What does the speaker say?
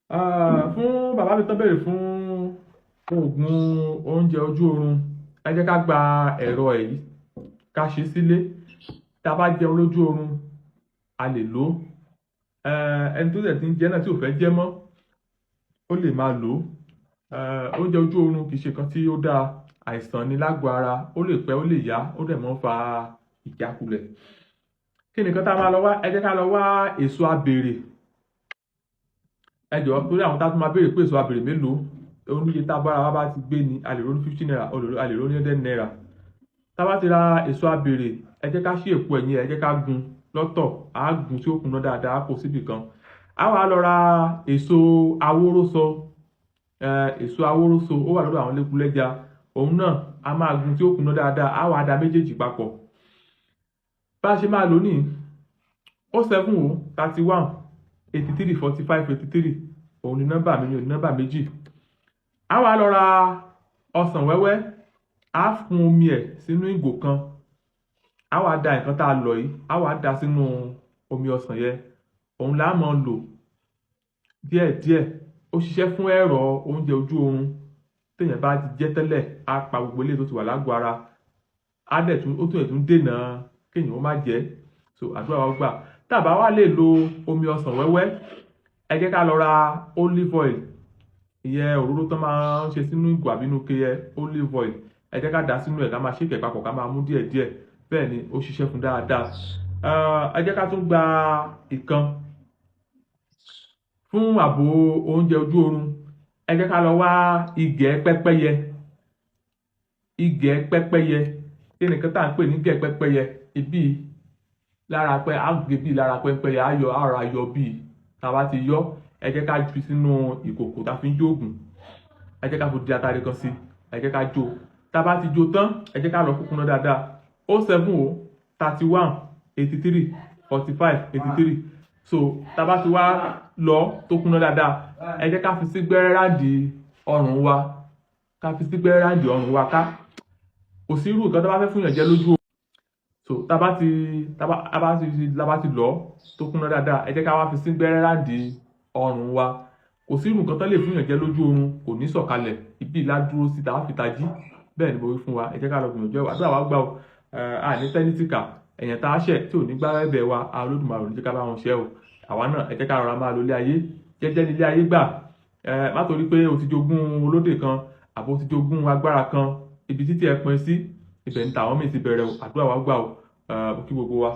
Fún bàbá mi tán béèrè fún oògùn oúnjẹ ojú oorun, ẹ jẹ́ ká gba ẹ̀rọ yìí ká ṣe sílé. Tá a bá jẹun lójú oorun, a lè lò ó. Ẹni tó dẹ̀ ti ń jẹ náà tí ò fẹ́ jẹ mọ́, ó lè máa lò ó. Oúnjẹ ojú oorun kì í ṣe kan tí ó dáa, àìsàn ni lágọ̀ọ́ ara, ó lè pẹ́, ó lè yá, ó dẹ̀ máa ń fa ìjákulẹ̀. Kí ni nǹkan tá a máa lọ wá? Ẹ jẹ́ ká lọ wá èso abèrè. Ẹ jọ̀ọ́, torí àwọn tá a tún máa béèrè pé èso abèrè mélòó, oníye tá a bára wa bá ti gbé ni, a lè ro ní 50 naira, a lè ro ní 100 naira. Tá a bá ti ra èso abèrè, ẹ jẹ́ ká ṣí èpo ẹ̀yìn, ẹ jẹ́ ká gun lọ́tọ̀, á gun tí ó kúnná dáadáa, á kó síbì kan. A wá lọ ra èso awórósọ. Èso awórósọ ó wà lọ́dọ̀ àwọn lékúlẹ́jà, òun náà a máa gun tí ó kúnná dáadáa, á wá da méjèèjì papọ̀. Bá a ṣe máa lò ní 07 31 83 45 83, òun ni nọ́mbà mi, ní nọ́mbà méjì. A wá lọ ra ọsàn wẹ́wẹ́, á fún omi ẹ̀ sínú ìgò kan, a wá da nǹkan tá a lọ yìí, a wá da sínú omi ọsàn yẹn, òun là á máa lò díẹ̀díẹ̀. Ó ṣiṣẹ́ fún ẹ̀rọ oúnjẹ ojú oorun. Téèyàn bá ti jẹ tẹ́lẹ̀, á pa gbogbo eléyìí tó ti wà lágọ̀ọ́ ara, ó tún dènà kéèyàn ó má jẹ. So àdúrà wa gbà. Tá a bá wá lè lo omi ọsàn wẹ́wẹ́, ẹ jẹ́ ká lọ ra olive oil, ìyẹn òróró tó máa ń ṣe sínú ìgò àbí inú ike yẹn, olive oil. Ẹ jẹ́ ká dà sínú ẹ̀, ká máa ṣèkẹ̀ papọ̀, ká máa mú díẹ̀díẹ̀. Bẹ́ẹ̀ ni ó ṣiṣẹ́ fún dáadáa. Ẹ jẹ́ ká tún gba ìkan fún ààbò oúnjẹ ojú oorun. Ẹ jẹ́ ká lọ wá igẹ̀ pẹ́pẹ́yẹ. Igẹ̀ pẹ́pẹ́yẹ, kí ni nǹkan tá à ń pè ní igẹ̀ pẹ́pẹ́yẹ? Ibi lára pẹ́, á gbé bí lára pẹ́pẹ́yẹ, á ra yọ bí. Tá a bá ti yọ, ẹ jẹ́ ká fi sínú ìkòkò tá a fi ń jó ògùn. Ẹ jẹ́ ká fi di atare kan sí, ẹ jẹ́ ká jó. Tá a bá ti jó tán, ẹ jẹ́ ká lọ kúkúná dáadáa. 07 31 83 45 83. So tá a bá ti wá lọ tó kúnná dáadáa, ẹ jẹ́ ká fi sí gbẹ́rẹ́ ráǹdì ọrùn wa. Ká fi sí gbẹ́rẹ́ ráǹdì ọrùn wa ká. Kò sí irú nǹkan tó bá fẹ́ fún yàn jẹ lójú oorun. So tá a bá ti lọ tó kúnná dáadáa, ẹ jẹ́ ká wá fi sí gbẹ́rẹ́ ráǹdì ọrùn wa. Kò sí irú nǹkan tó lè fún yàn jẹ lójú oorun, kò ní sọ̀kalẹ̀. Ibi ìlà dúró sí tá a fi tají. Bẹ́ẹ̀ ni mo wí fún wa, ẹ jẹ́ ká lọ gbìyànjú ẹ̀. Àdúrà wa gbà o. Àní tẹ́nítìkà, èèyàn tá a ṣẹ̀ tí ò ní gbá ẹ̀bẹ̀ wa, Olódùmarè ò ní jẹ́ ká bá wọn ṣẹ́ o. Àwa náà ẹ jẹ́ ká rọra máa lo ilé ayé. Jẹ́jẹ́ ni ilé ayé gbà. Má torí pé o ti jogún olódè kan, àbò o ti jogún agbára kan, ibi títí ẹ pin sí, ibẹ̀ ni tàwọn míì ti bẹ̀rẹ̀ o. Àdúrà wa gbà o. Kí gbogbo wa.